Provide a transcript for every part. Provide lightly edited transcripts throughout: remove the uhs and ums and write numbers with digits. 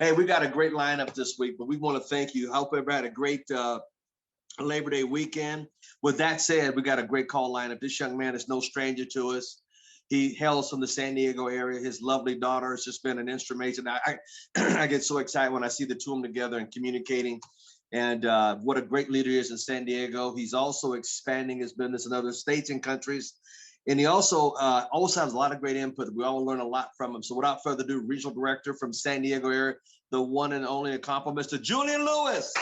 Hey, we got a great lineup this week, but we want to thank you. Hope everybody had a great Labor Day weekend. With that said, we got a great call lineup. This young man is no stranger to us. He hails from the San Diego area. His lovely daughter has just been an instrument. I get so excited when I see the two of them together and communicating. And what a great leader he is in San Diego. He's also expanding his business in other states and countries. And he also has a lot of great input. We all learn a lot from him. So without further ado, Regional Director from San Diego area, the one and only accomplishment, Mr. Julian Lewis.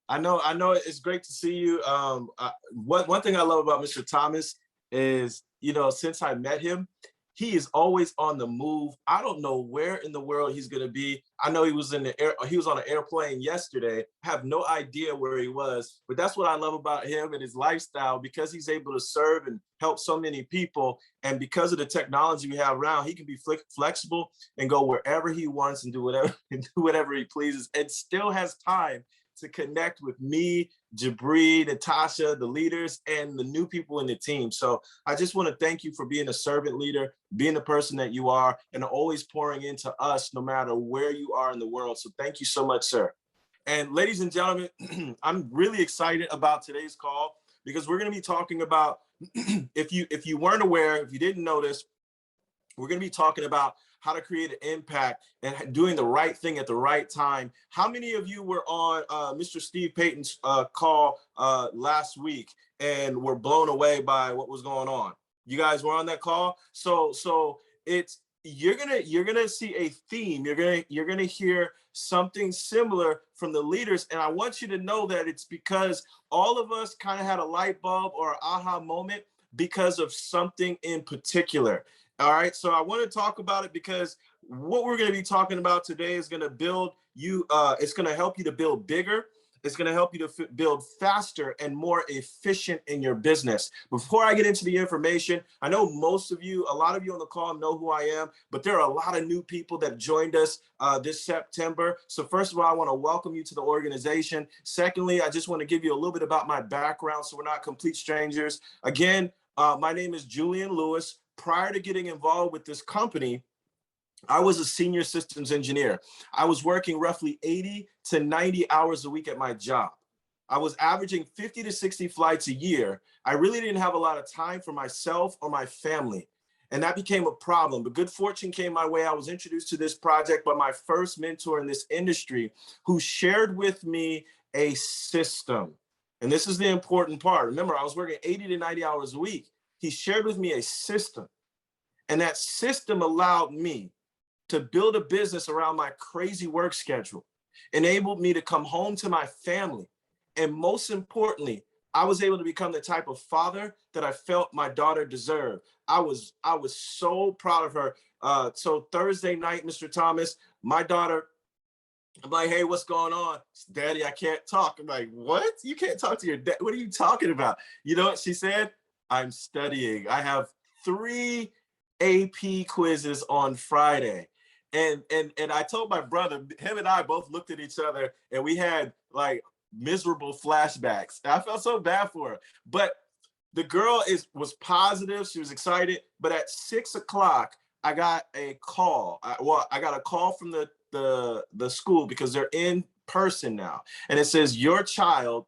I know it's great to see you. One thing I love about Mr. Thomas is, since I met him, he is always on the move. I don't know where in the world he's going to be. I know he was on an airplane yesterday. I have no idea where he was, but that's what I love about him and his lifestyle, because he's able to serve and help so many people. And because of the technology we have around, he can be flexible and go wherever he wants and do whatever he pleases, and still has time to connect with me, Jabri, Natasha, the leaders, and the new people in the team. So I just want to thank you for being a servant leader, being the person that you are, and always pouring into us no matter where you are in the world. So thank you so much, sir. And ladies and gentlemen, I'm really excited about today's call, because we're going to be talking about, if you weren't aware, if you didn't notice, we're going to be talking about how to create an impact and doing the right thing at the right time. How many of you were on Mr. Steve Payton's call last week and were blown away by what was going on? You guys were on that call. So you're gonna see a theme. You're gonna hear something similar from the leaders, and I want you to know that it's because all of us kind of had a light bulb or an aha moment because of something in particular. All right, so I want to talk about it because what we're going to be talking about today is going to build you, it's going to help you to build bigger. It's going to help you to build faster and more efficient in your business. Before I get into the information, I know most of you, a lot of you on the call know who I am, but there are a lot of new people that joined us this September. So first of all, I want to welcome you to the organization. Secondly, I just want to give you a little bit about my background so we're not complete strangers. Again, my name is Julian Lewis. Prior to getting involved with this company, I was a senior systems engineer. I was working roughly 80 to 90 hours a week at my job. I was averaging 50 to 60 flights a year. I really didn't have a lot of time for myself or my family, and that became a problem. But good fortune came my way. I was introduced to this project by my first mentor in this industry, who shared with me a system. And this is the important part. Remember, I was working 80 to 90 hours a week. He shared with me a system, and that system allowed me to build a business around my crazy work schedule, enabled me to come home to my family, and most importantly, I was able to become the type of father that I felt my daughter deserved. I was so proud of her. So Thursday night, Mr. Thomas, my daughter, I'm like, hey, what's going on? Daddy, I can't talk. I'm like, what? You can't talk to your dad? What are you talking about? You know what she said? I'm studying. I have 3 AP quizzes on Friday. And I told my brother, him and I both looked at each other and we had like miserable flashbacks. And I felt so bad for her. But the girl was positive. She was excited. But at 6 o'clock, I got a call. I got a call from the school, because they're in person now. And it says, your child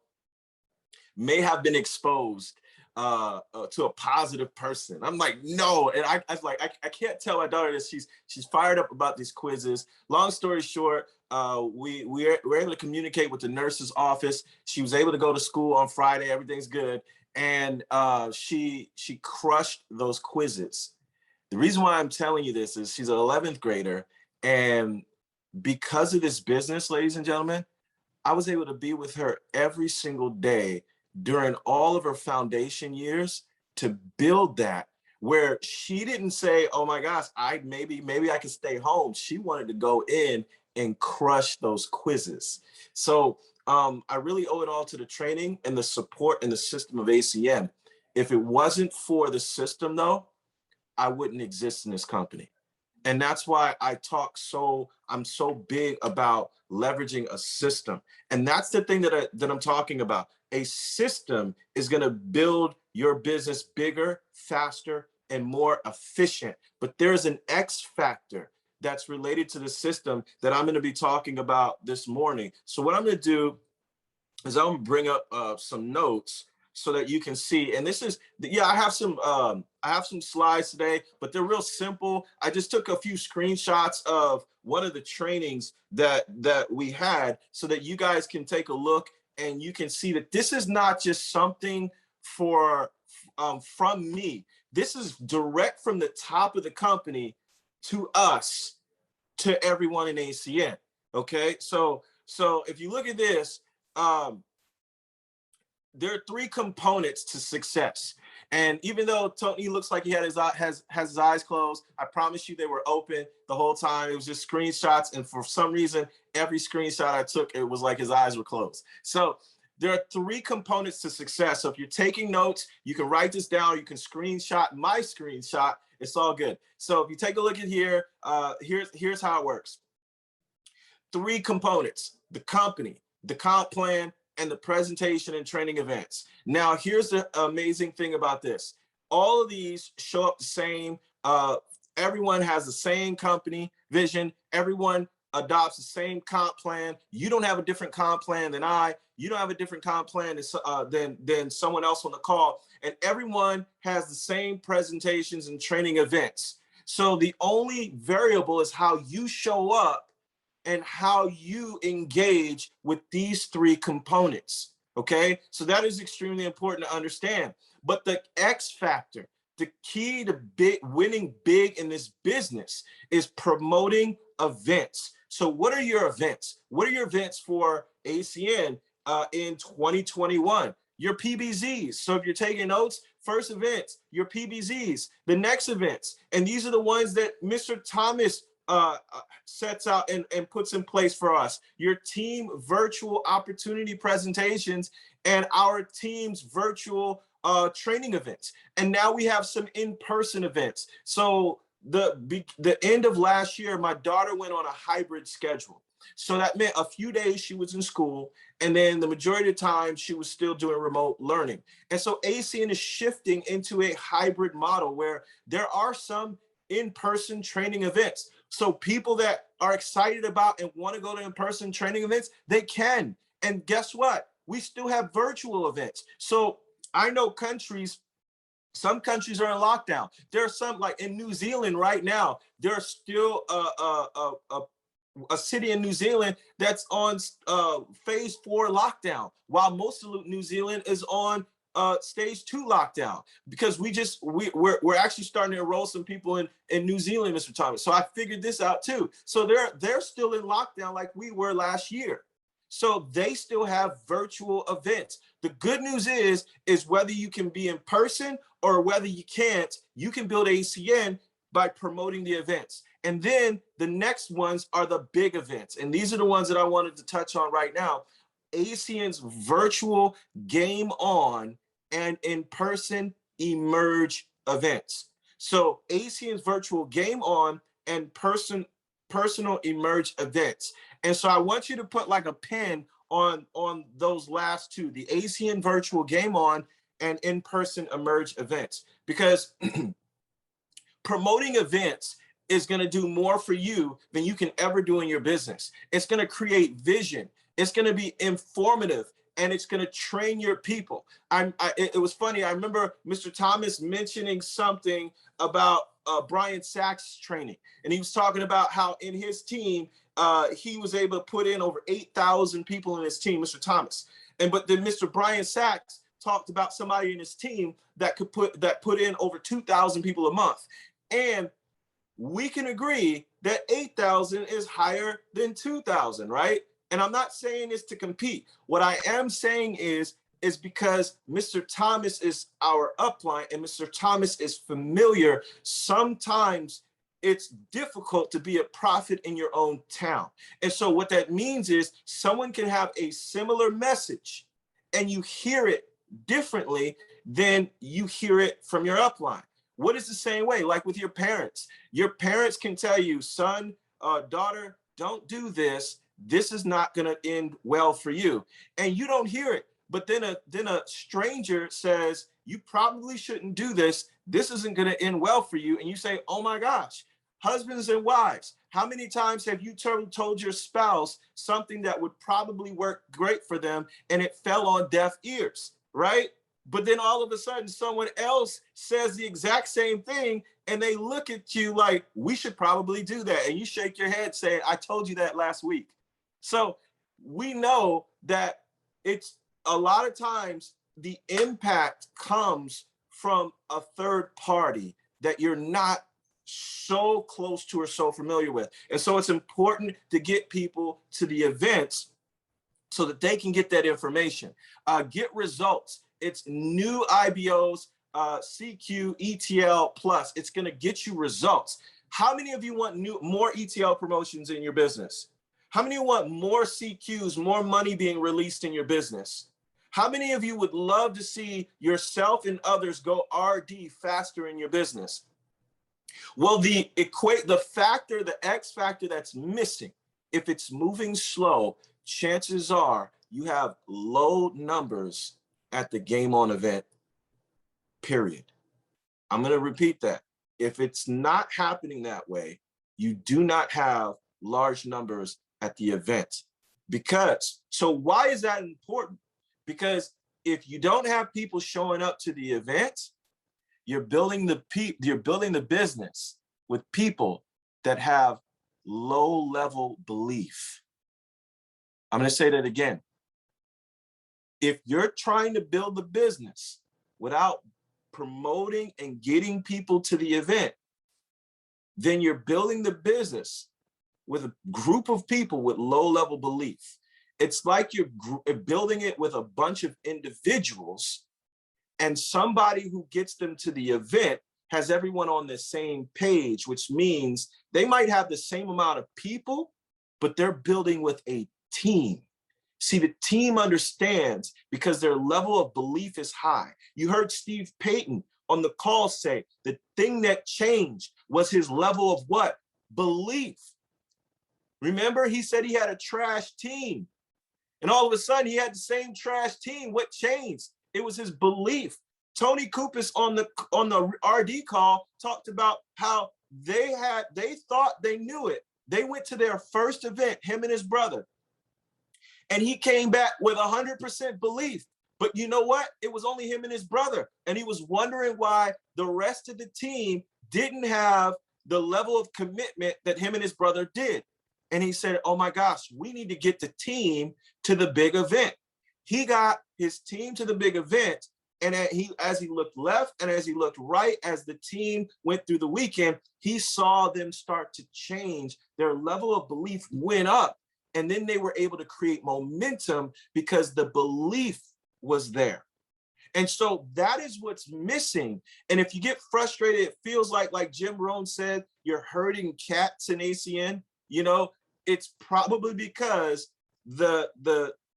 may have been exposed to a positive person. I'm like, no. And I was like, I can't tell my daughter that she's fired up about these quizzes. Long story short, we were able to communicate with the nurse's office. She was able to go to school on Friday. Everything's good. And she crushed those quizzes. The reason why I'm telling you this is she's an 11th grader. And because of this business, ladies and gentlemen, I was able to be with her every single day during all of her foundation years to build that, where she didn't say, oh my gosh, maybe I can stay home. She wanted to go in and crush those quizzes. So I really owe it all to the training and the support and the system of ACM. If it wasn't for the system though, I wouldn't exist in this company. And that's why I'm so big about leveraging a system. And that's the thing that I'm talking about. A system is going to build your business bigger, faster, and more efficient. But there's an X factor that's related to the system that I'm going to be talking about this morning. So what I'm going to do is I'm going to bring up some notes so that you can see. And this is, yeah, I have some slides today, but they're real simple. I just took a few screenshots of one of the trainings that we had so that you guys can take a look and you can see that this is not just something from me. This is direct from the top of the company to us, to everyone in ACN. Okay, so if you look at this, there are 3 components to success. And even though Tony looks like he had has his eyes closed, I promise you they were open the whole time. It was just screenshots. And for some reason, every screenshot I took, it was like his eyes were closed. So there are 3 components to success. So if you're taking notes, you can write this down. You can screenshot my screenshot. It's all good. So if you take a look at here, here's how it works. 3 components: the company, the comp plan, and the presentation and training events. Now, here's the amazing thing about this. All of these show up the same. Everyone has the same company vision. Everyone adopts the same comp plan. You don't have a different comp plan than I. You don't have a different comp plan than someone else on the call. And everyone has the same presentations and training events. So the only variable is how you show up and how you engage with these 3 components, okay? So that is extremely important to understand. But the X factor, the key to winning big in this business is promoting events. So what are your events? What are your events for ACN in 2021? Your PBZs. So if you're taking notes, first events, your PBZs, the next events. And these are the ones that Mr. Thomas sets out and puts in place for us. Your team virtual opportunity presentations and our team's virtual training events. And now we have some in-person events. So the end of last year, my daughter went on a hybrid schedule. So that meant a few days she was in school, and then the majority of the time she was still doing remote learning. And so ACN is shifting into a hybrid model where there are some in-person training events. So people that are excited about and want to go to in-person training events, they can. And guess what? We still have virtual events. So I know some countries are in lockdown. There are some, like in New Zealand right now, there's still a city in New Zealand that's on phase 4 lockdown, while most of New Zealand is on stage 2 lockdown, because we're actually starting to enroll some people in New Zealand, Mr. Thomas. So I figured this out too. So they're still in lockdown like we were last year. So they still have virtual events. The good news is whether you can be in person or whether you can't, you can build ACN by promoting the events. And then the next ones are the big events. And these are the ones that I wanted to touch on right now. ACN's virtual Game On and in-person Emerge events. So ACN's virtual Game On and personal Emerge events. And so I want you to put like a pin on those last 2, the ACN virtual Game On and in-person Emerge events, because promoting events is going to do more for you than you can ever do in your business. It's going to create vision. It's going to be informative, and it's going to train your people. It was funny. I remember Mr. Thomas mentioning something about Brian Sachs' training, and he was talking about how in his team, he was able to put in over 8,000 people in his team, Mr. Thomas. But then Mr. Brian Sachs talked about somebody in his team that put in over 2,000 people a month. And we can agree that 8,000 is higher than 2,000, right? And I'm not saying this to compete. What I am saying is because Mr. Thomas is our upline and Mr. Thomas is familiar, sometimes it's difficult to be a prophet in your own town. And so what that means is someone can have a similar message and you hear it differently than you hear it from your upline. What is the same way? Like with your parents. Your parents can tell you, son, daughter, don't do this. This is not going to end well for you. And you don't hear it. But then a stranger says, you probably shouldn't do this. This isn't going to end well for you. And you say, oh my gosh, husbands and wives, how many times have you told your spouse something that would probably work great for them and it fell on deaf ears, right? But then all of a sudden someone else says the exact same thing and they look at you like, we should probably do that. And you shake your head saying, I told you that last week. So we know that it's a lot of times the impact comes from a third party that you're not so close to or so familiar with. And so it's important to get people to the events so that they can get that information, get results. It's new IBOs, CQ, ETL plus. It's going to get you results. How many of you want more ETL promotions in your business? How many want more CQs, more money being released in your business? How many of you would love to see yourself and others go RD faster in your business? Well, the X factor that's missing, if it's moving slow, chances are you have low numbers at the game on event, period. I'm going to repeat that. If it's not happening that way, you do not have large numbers at the event. So why is that important? Because if you don't have people showing up to the event, you're building the business with people that have low level belief. I'm going to say that again. If you're trying to build the business without promoting and getting people to the event, then you're building the business with a group of people with low level belief. It's like you're building it with a bunch of individuals, and somebody who gets them to the event has everyone on the same page, which means they might have the same amount of people, but they're building with a team. See, the team understands because their level of belief is high. You heard Steve Payton on the call say the thing that changed was his level of what? Belief. Remember, he said he had a trash team. And all of a sudden, he had the same trash team. What changed? It was his belief. Tony Kupas on the RD call talked about how they thought they knew it. They went to their first event, him and his brother, and he came back with 100% belief. But you know what? It was only him and his brother, and he was wondering why the rest of the team didn't have the level of commitment that him and his brother did. And he said, oh my gosh, we need to get the team to the big event. He got his team to the big event. And as he looked left and as he looked right, as the team went through the weekend, he saw them start to change. Their level of belief went up. And then they were able to create momentum because the belief was there. And so that is what's missing. And if you get frustrated, it feels like Jim Rohn said, you're herding cats in ACN. You know, it's probably because the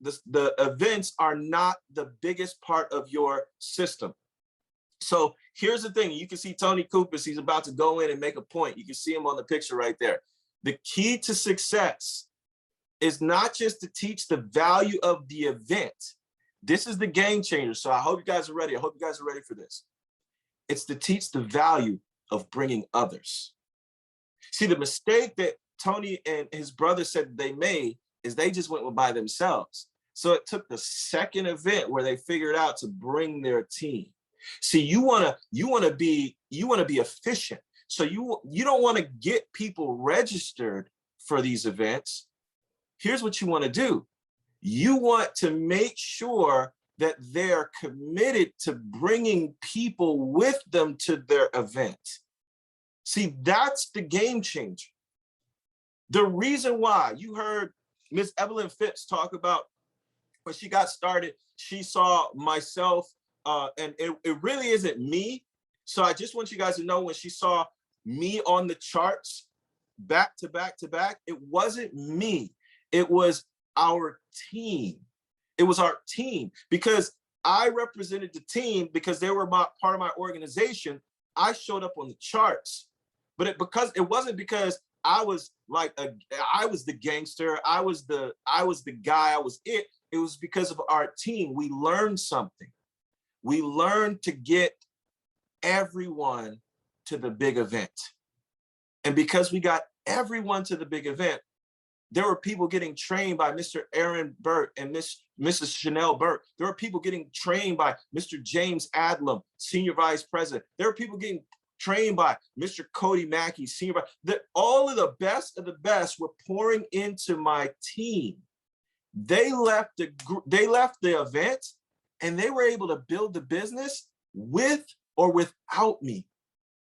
events are not the biggest part of your system. So here's the thing. You can see Tony Kupas, he's about to go in and make a point. You can see him on the picture right there. The key to success is not just to teach the value of the event. This is the game changer. So I hope you guys are ready. I hope you guys are ready for this. It's to teach the value of bringing others. See, the mistake that Tony and his brother said they made is they just went by themselves. So it took the second event where they figured out to bring their team. See, you want to be efficient. So you don't want to get people registered for these events. Here's what you want to do. You want to make sure that they're committed to bringing people with them to their event. See, that's the game changer. The reason why you heard Miss Evelyn Phipps talk about when she got started, she saw myself, and it really isn't me. So I just want you guys to know, when she saw me on the charts back to back to back, it wasn't me. It was our team. It was our team, because I represented the team because they were part of my organization, I showed up on the charts, but it wasn't because I was like I was the gangster, I was the guy, I was it. It was because of our team. We learned something. We learned to get everyone to the big event. And because we got everyone to the big event, there were people getting trained by Mr. Aaron Burt and Mrs. Chanel Burt. There were people getting trained by Mr. James Adlam, Senior Vice President. There were people getting trained by Mr. Cody Mackey, Senior Vice. All of the best were pouring into my team. They left the event and they were able to build the business with or without me.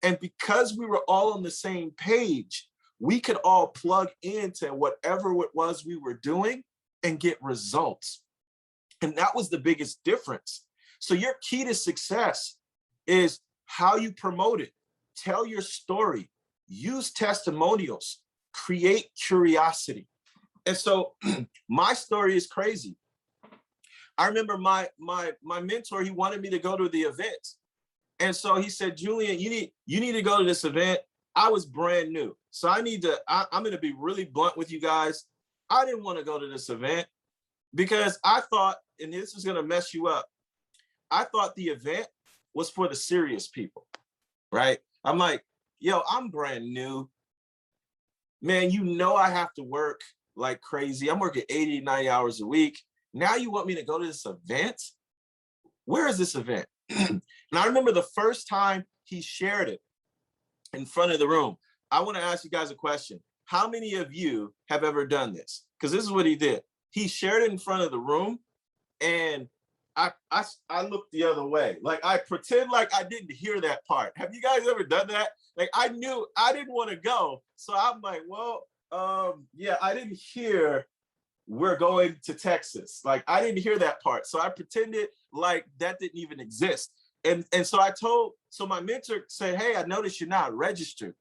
And because we were all on the same page, we could all plug into whatever it was we were doing and get results. And that was the biggest difference. So your key to success is how you promote it. Tell your story, use testimonials, create curiosity. And so my story is crazy. I remember my mentor, he wanted me to go to the event. And so he said, Julian, you need to go to this event. I was brand new. So I'm going to be really blunt with you guys. I didn't want to go to this event because I thought, and this is going to mess you up, I thought the event was for the serious people, right? I'm like, yo, I'm brand new. Man, you know I have to work like crazy. I'm working 80, 90 hours a week. Now you want me to go to this event? Where is this event? And I remember the first time he shared it in front of the room. I want to ask you guys a question. How many of you have ever done this? Because this is what he did. He shared it in front of the room, and I looked the other way. Like I pretend like I didn't hear that part. Have you guys ever done that? Like I knew I didn't want to go. So I'm like, well, yeah, I didn't hear we're going to Texas. Like I didn't hear that part. So I pretended like that didn't even exist. And so so my mentor said, hey, I noticed you're not registered.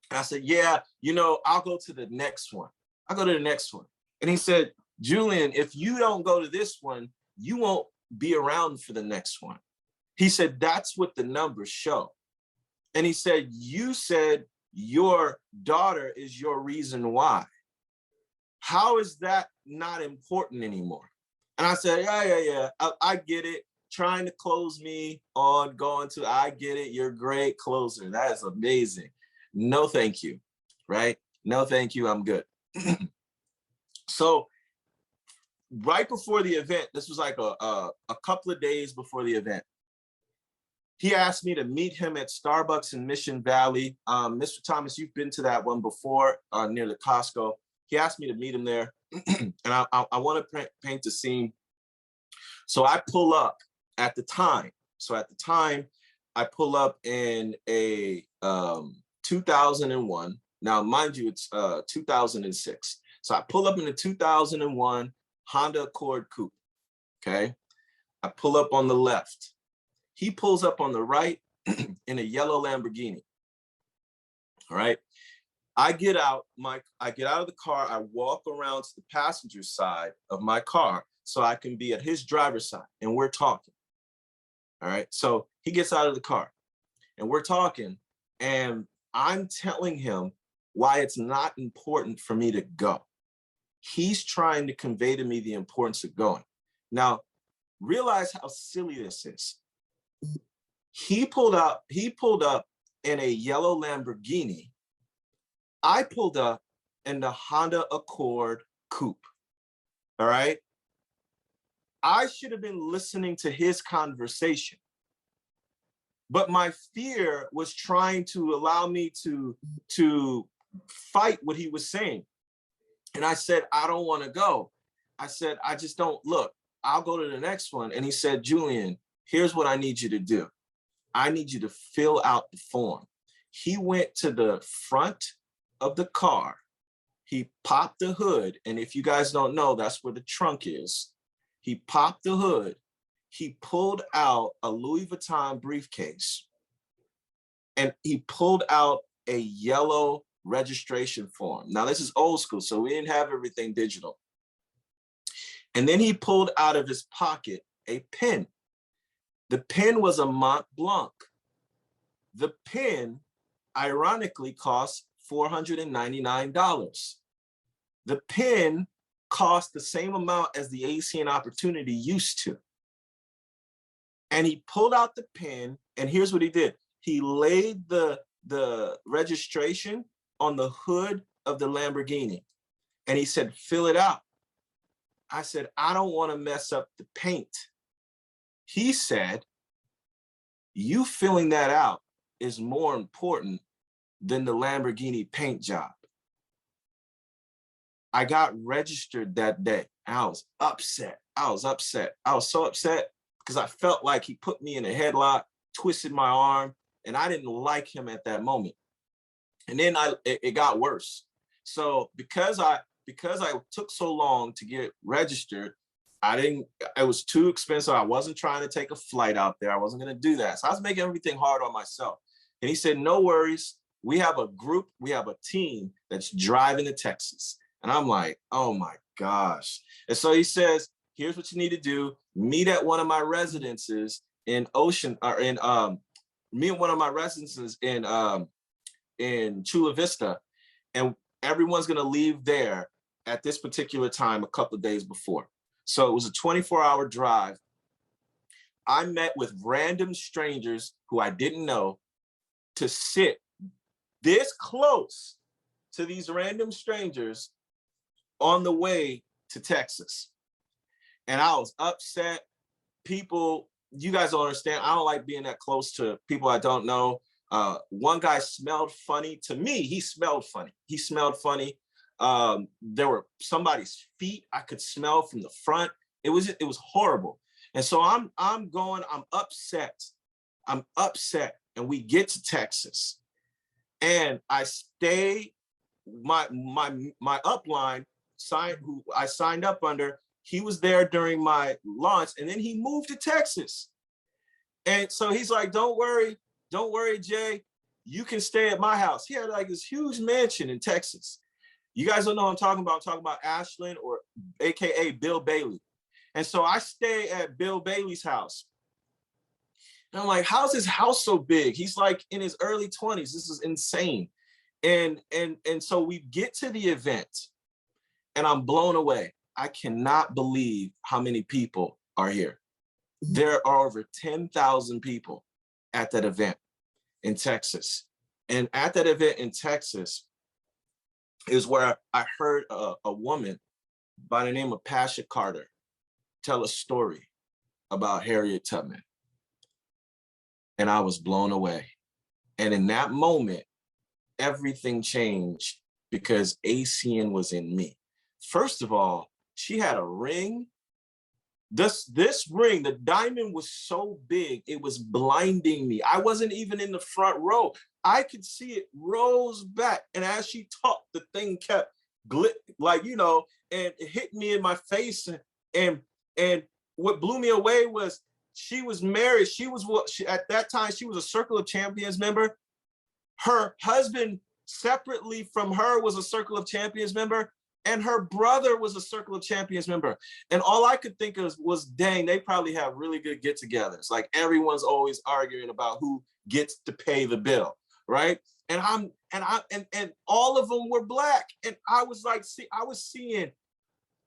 And I said, yeah, I'll go to the next one. I'll go to the next one. And he said, Julian, if you don't go to this one, you won't be around for the next one. He said, that's what the numbers show. And he said, you said your daughter is your reason why. How is that not important anymore? And I said, yeah, I get it. Trying to close me on going to, I get it. You're a great closer. That is amazing. No, thank you. Right? No, thank you. I'm good. So right before the event, this was like a couple of days before the event, he asked me to meet him at Starbucks in Mission Valley. Mr. Thomas, you've been to that one before, near the Costco. He asked me to meet him there. And I want to paint the scene. So I pull up at the time. I pull up in a 2001. Now, mind you, it's 2006. So I pull up in a 2001 Honda Accord Coupe, okay? I pull up on the left. He pulls up on the right in a yellow Lamborghini, all right? I get out of the car, I walk around to the passenger side of my car so I can be at his driver's side, and we're talking, all right? So he gets out of the car, and we're talking, and I'm telling him why it's not important for me to go. He's trying to convey to me the importance of going. Now, realize how silly this is. He pulled up in a yellow Lamborghini. I pulled up in the Honda Accord Coupe, all right? I should have been listening to his conversation, but my fear was trying to allow me to fight what he was saying. And I said, I don't want to go. I said, I just don't look. I'll go to the next one. And he said, Julian, here's what I need you to do. I need you to fill out the form. He went to the front of the car. He popped the hood. And if you guys don't know, that's where the trunk is. He popped the hood. He pulled out a Louis Vuitton briefcase. And he pulled out a yellow registration form. Now, this is old school, so we didn't have everything digital. And then he pulled out of his pocket a pen. The pen was a Mont Blanc. The pen, ironically, cost $499. The pen cost the same amount as the ACN Opportunity used to. And he pulled out the pen, and here's what he did. He laid the registration on the hood of the Lamborghini. And he said, fill it out. I said, I don't want to mess up the paint. He said, you filling that out is more important than the Lamborghini paint job. I got registered that day. I was upset. I was so upset because I felt like he put me in a headlock, twisted my arm, and I didn't like him at that moment. And then it got worse. So because I took so long to get registered, it was too expensive. I wasn't trying to take a flight out there. I wasn't going to do that. So I was making everything hard on myself. And he said, no worries. We have a group, we have a team that's driving to Texas. And I'm like, oh my gosh. And so he says, here's what you need to do. Meet at one of my residences in Chula Vista. And everyone's going to leave there at this particular time a couple of days before. So it was a 24-hour drive. I met with random strangers who I didn't know to sit this close to these random strangers on the way to Texas. And I was upset. People, you guys don't understand. I don't like being that close to people I don't know. One guy smelled funny. To me, he smelled funny. There were somebody's feet I could smell from the front. It was horrible. And so I'm upset. And we get to Texas. And I stay, my upline who I signed up under, he was there during my launch, and then he moved to Texas. And so he's like, don't worry, Jay, you can stay at my house. He had like this huge mansion in Texas. You guys don't know what I'm talking about. I'm talking about Ashland, or AKA Bill Bailey. And so I stay at Bill Bailey's house. And I'm like, how's his house so big? He's like in his early 20s. This is insane. And so we get to the event, and I'm blown away. I cannot believe how many people are here. There are over 10,000 people at that event in Texas. And at that event in Texas is where I heard a woman by the name of Pasha Carter tell a story about Harriet Tubman. And I was blown away. And in that moment, everything changed because ACN was in me. First of all, she had a ring. This ring, the diamond was so big, it was blinding me. I wasn't even in the front row. I could see it rose back. And as she talked, the thing kept and it hit me in my face. And what blew me away was she was married. At that time, she was a Circle of Champions member. Her husband, separately from her, was a Circle of Champions member. And her brother was a Circle of Champions member. And all I could think of was, dang, they probably have really good get-togethers. Like everyone's always arguing about who gets to pay the bill, right? And all of them were Black. And I was like, I was seeing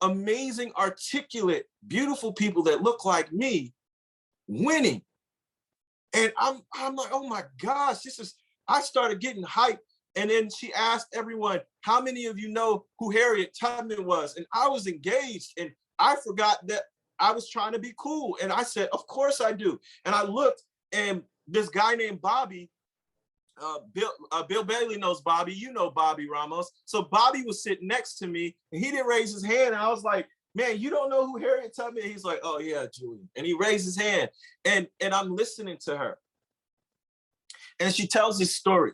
amazing, articulate, beautiful people that look like me winning. And I'm like, oh my gosh, I started getting hyped. And then she asked everyone, how many of you know who Harriet Tubman was? And I was engaged, and I forgot that I was trying to be cool. And I said, of course I do. And I looked, and this guy named Bobby, Bill Bailey knows Bobby, you know Bobby Ramos. So Bobby was sitting next to me, and he didn't raise his hand. And I was like, man, you don't know who Harriet Tubman is? He's like, oh yeah, Julian. And he raised his hand, and I'm listening to her. And she tells this story.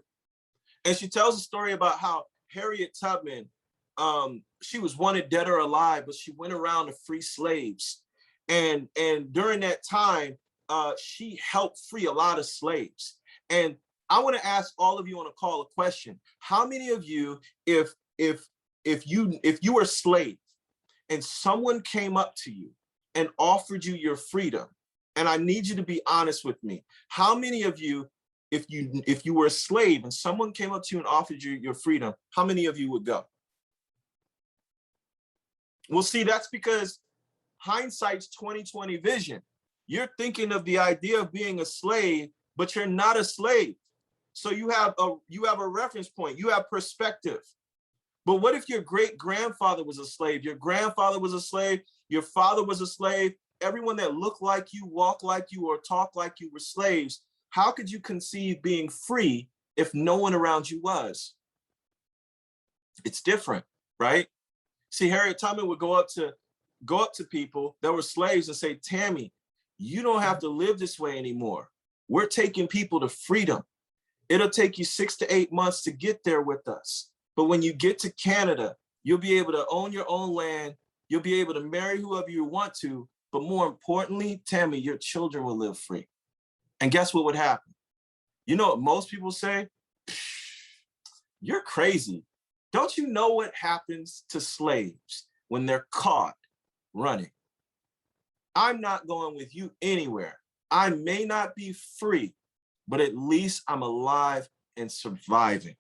And she tells a story about how Harriet Tubman, she was wanted dead or alive, but she went around to free slaves. And during that time, she helped free a lot of slaves. And I want to ask all of you on a call a question. How many of you, if you were a slave and someone came up to you and offered you your freedom, and I need you to be honest with me, how many of you, if you were a slave and someone came up to you and offered you your freedom, how many of you would go? Well, see, that's because hindsight's 20/20 vision. You're thinking of the idea of being a slave, but you're not a slave. So you have a reference point, you have perspective. But what if your great grandfather was a slave? Your grandfather was a slave, your father was a slave, everyone that looked like you, walked like you, or talked like you were slaves. How could you conceive being free if no one around you was? It's different, right? See, Harriet Tubman would go up to people that were slaves and say, Tammy, you don't have to live this way anymore. We're taking people to freedom. It'll take you 6 to 8 months to get there with us. But when you get to Canada, you'll be able to own your own land. You'll be able to marry whoever you want to. But more importantly, Tammy, your children will live free. And guess what would happen? You know what most people say? You're crazy. Don't you know what happens to slaves when they're caught running? I'm not going with you anywhere. I may not be free, but at least I'm alive and surviving.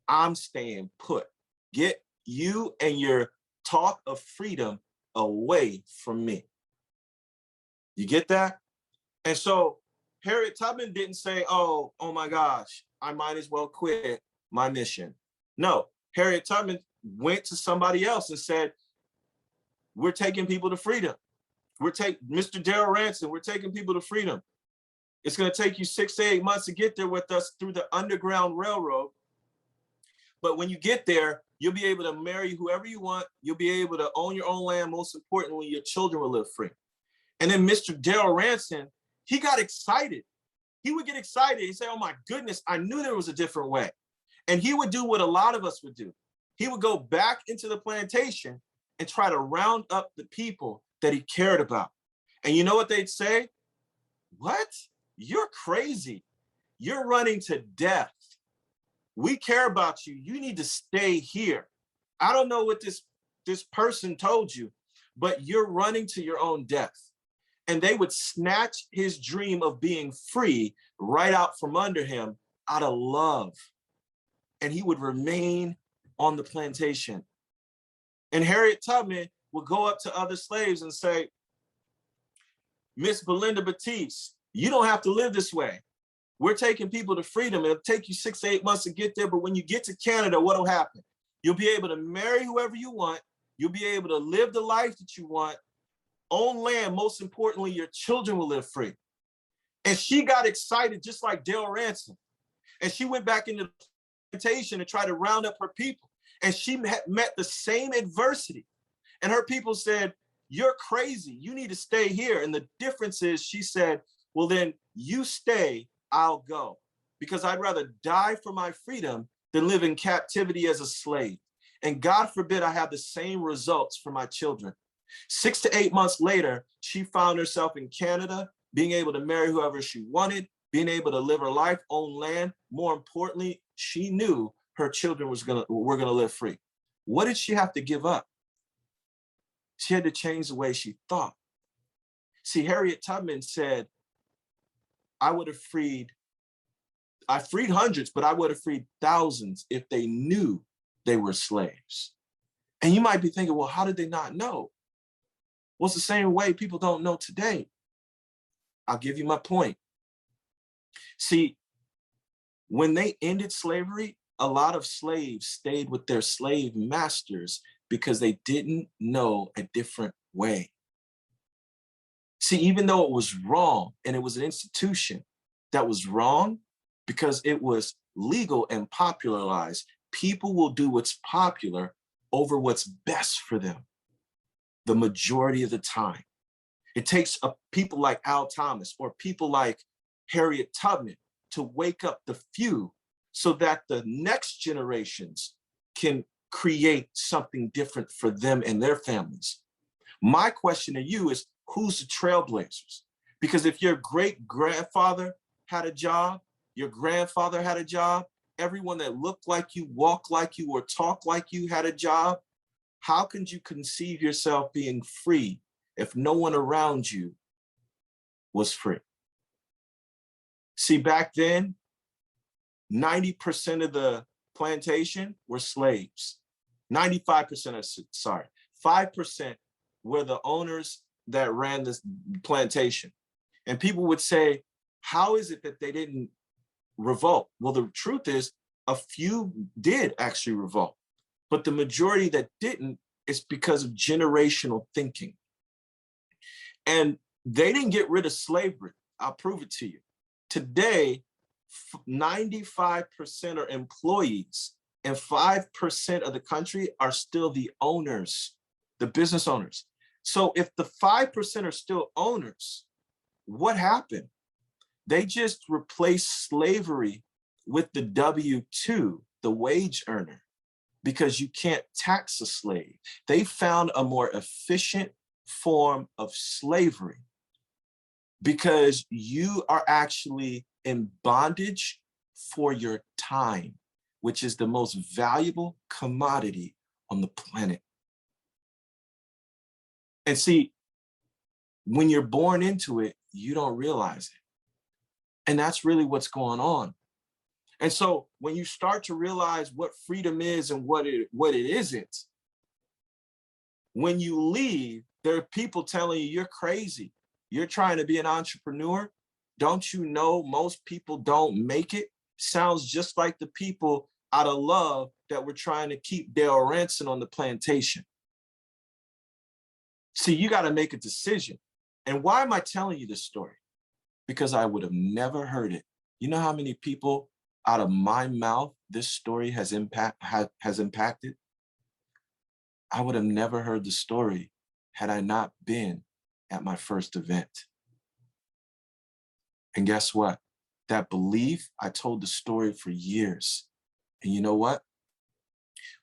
I'm staying put. Get you and your talk of freedom away from me. You get that? And so Harriet Tubman didn't say, oh my gosh, I might as well quit my mission. No, Harriet Tubman went to somebody else and said, we're taking people to freedom. Mr. Darrell Ransom, we're taking people to freedom. It's going to take you 6 to 8 months to get there with us through the Underground Railroad. But when you get there, you'll be able to marry whoever you want. You'll be able to own your own land. Most importantly, your children will live free. And then Mr. Darrell Ransom, he got excited. He would get excited. He'd say, oh my goodness, I knew there was a different way. And he would do what a lot of us would do. He would go back into the plantation and try to round up the people that he cared about. And you know what they'd say? What? You're crazy. You're running to death. We care about you. You need to stay here. I don't know what this person told you, but you're running to your own death. And they would snatch his dream of being free right out from under him out of love. And he would remain on the plantation. And Harriet Tubman would go up to other slaves and say, Miss Belinda Batiste, you don't have to live this way. We're taking people to freedom. It'll take you 6 to 8 months to get there. But when you get to Canada, what'll happen? You'll be able to marry whoever you want. You'll be able to live the life that you want. Own land, most importantly, your children will live free. And she got excited just like Darrell Ransom. And she went back into the plantation to try to round up her people. And she met the same adversity. And her people said, you're crazy. You need to stay here. And the difference is she said, well, then you stay, I'll go. Because I'd rather die for my freedom than live in captivity as a slave. And God forbid I have the same results for my children. 6 to 8 months later, she found herself in Canada, being able to marry whoever she wanted, being able to live her life, own land. More importantly, she knew her children were gonna live free. What did she have to give up? She had to change the way she thought. See, Harriet Tubman said, I freed hundreds, but I would have freed thousands if they knew they were slaves. And you might be thinking, well, how did they not know? Well, it's the same way people don't know today. I'll give you my point. See, when they ended slavery, a lot of slaves stayed with their slave masters because they didn't know a different way. See, even though it was wrong and it was an institution that was wrong because it was legal and popularized, people will do what's popular over what's best for them the majority of the time. It takes people like Al Thomas or people like Harriet Tubman to wake up the few so that the next generations can create something different for them and their families. My question to you is, who's the trailblazers? Because if your great-grandfather had a job, your grandfather had a job, everyone that looked like you, walked like you, or talked like you had a job, how can you conceive yourself being free if no one around you was free? See, back then, 90% of the plantation were slaves. 95% of, sorry, 5% were the owners that ran this plantation. And people would say, how is it that they didn't revolt? Well, the truth is a few did actually revolt, but the majority that didn't is because of generational thinking. And they didn't get rid of slavery. I'll prove it to you. Today, 95% are employees and 5% of the country are still the owners, the business owners. So if the 5% are still owners, what happened? They just replaced slavery with the W-2, the wage earner, because you can't tax a slave. They found a more efficient form of slavery because you are actually in bondage for your time, which is the most valuable commodity on the planet. And see, when you're born into it, you don't realize it. And that's really what's going on. And so when you start to realize what freedom is and what it isn't, when you leave, there are people telling you you're crazy. You're trying to be an entrepreneur. Don't you know most people don't make it? Sounds just like the people out of love that were trying to keep Dale Ransom on the plantation. See, you got to make a decision. And why am I telling you this story? Because I would have never heard it. You know how many people out of my mouth this story has impacted? I would have never heard the story had I not been at my first event. And guess what? That belief, I told the story for years. And you know what?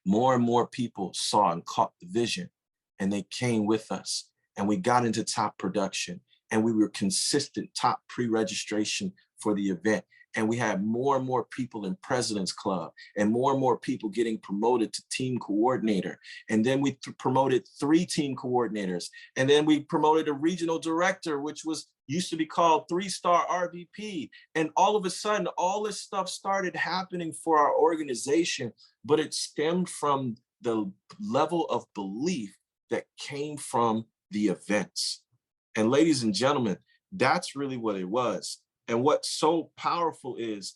More and more people saw and caught the vision, and they came with us, and we got into top production, and we were consistent top pre-registration for the event. And we had more and more people in President's Club and more people getting promoted to team coordinator. And then we promoted 3 team coordinators. And then we promoted a regional director, which used to be called 3-star RVP. And all of a sudden, all this stuff started happening for our organization, but it stemmed from the level of belief that came from the events. And ladies and gentlemen, that's really what it was. And what's so powerful is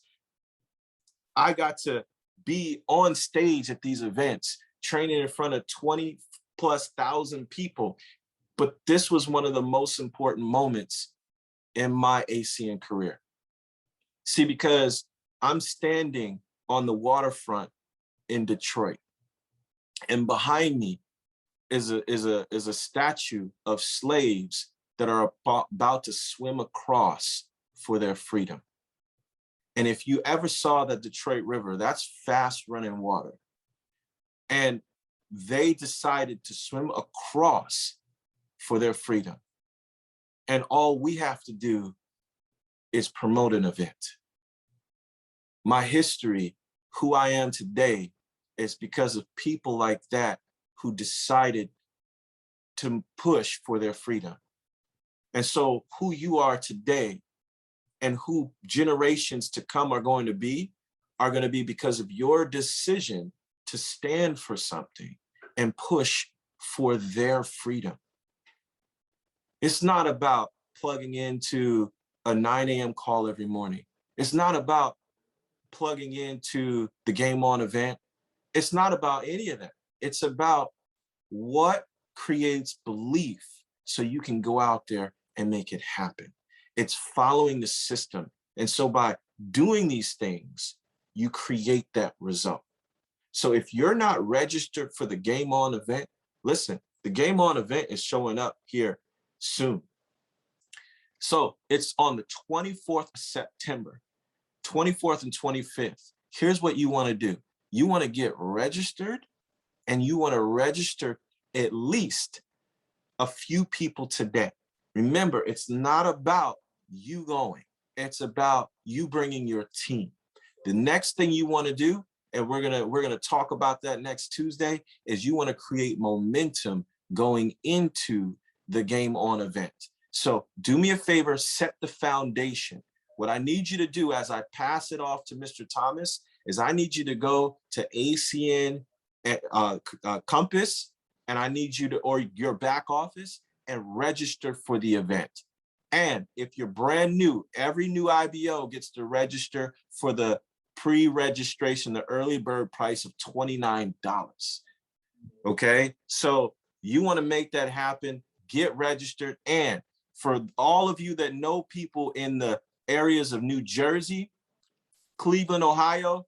I got to be on stage at these events, training in front of 20,000+ people. But this was one of the most important moments in my ACN career. See, because I'm standing on the waterfront in Detroit, and behind me is a statue of slaves that are about to swim across for their freedom. And if you ever saw the Detroit River, that's fast running water. And they decided to swim across for their freedom. And all we have to do is promote an event. My history, who I am today, is because of people like that who decided to push for their freedom. And so who you are today and who generations to come are going to be because of your decision to stand for something and push for their freedom. It's not about plugging into a 9 a.m. call every morning. It's not about plugging into the Game On event. It's not about any of that. It's about what creates belief so you can go out there and make it happen. It's following the system. And so by doing these things, you create that result. So if you're not registered for the Game On event, listen, the Game On event is showing up here soon. So it's on the 24th of September, 24th and 25th. Here's what you want to do. You want to get registered, and you want to register at least a few people today. Remember, it's not about you going. It's about you bringing your team. The next thing you want to do, and we're gonna talk about that next Tuesday, is you want to create momentum going into the Game On event. So do me a favor, set the foundation. What I need you to do as I pass it off to Mr. Thomas is I need you to go to ACN Compass, and I need you to, or your back office, and register for the event. And if you're brand new, every new IBO gets to register for the pre-registration, the early bird price of $29. Okay, so you want to make that happen, get registered. And for all of you that know people in the areas of New Jersey, Cleveland, Ohio,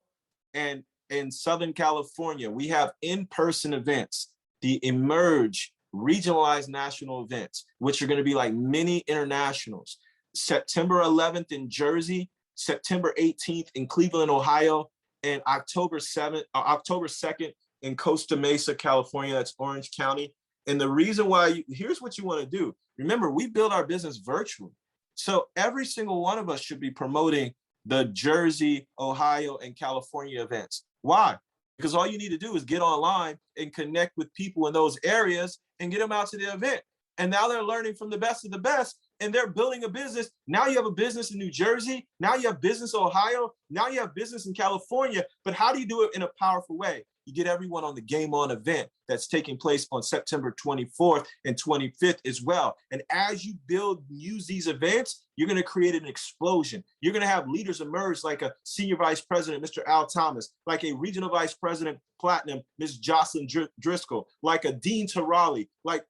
and in Southern California, we have in-person events, the Emerge regionalized national events, which are going to be like mini internationals. September 11th in Jersey, September 18th in Cleveland, Ohio, and October 2nd in Costa Mesa, California. That's Orange County. And the reason why, here's what you want to do. Remember, we build our business virtually. So every single one of us should be promoting the Jersey, Ohio, and California events. Why? Because all you need to do is get online and connect with people in those areas and get them out to the event. And now they're learning from the best of the best, and they're building a business. Now you have a business in New Jersey. Now you have business in Ohio. Now you have business in California. But how do you do it in a powerful way? You get everyone on the Game On event that's taking place on September 24th and 25th as well. And as you build, use these events, you're going to create an explosion. You're going to have leaders emerge like a senior vice president, Mr. Al Thomas, like a regional vice president, Platinum, Ms. Jocelyn Driscoll, like a Dean Tarali, like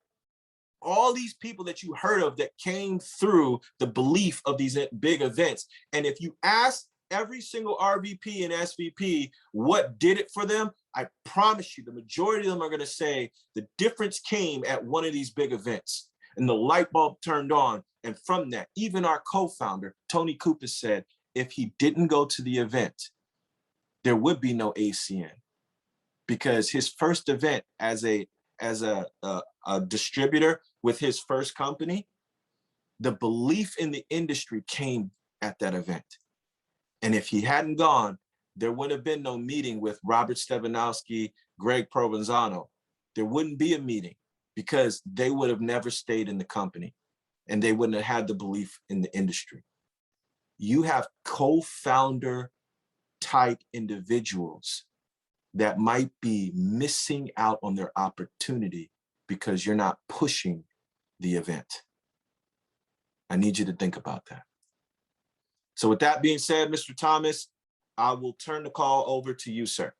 all these people that you heard of that came through the belief of these big events. And if you ask every single RVP and SVP what did it for them, I promise you the majority of them are going to say the difference came at one of these big events and the light bulb turned on. And from that, even our co-founder, Tony Cooper, said if he didn't go to the event, there would be no ACN, because his first event as a distributor with his first company, the belief in the industry came at that event. And if he hadn't gone, there would have been no meeting with Robert Stefanowski, Greg Provenzano. There wouldn't be a meeting because they would have never stayed in the company and they wouldn't have had the belief in the industry. You have co-founder type individuals that might be missing out on their opportunity because you're not pushing the event. I need you to think about that. So with that being said, Mr. Thomas, I will turn the call over to you, sir.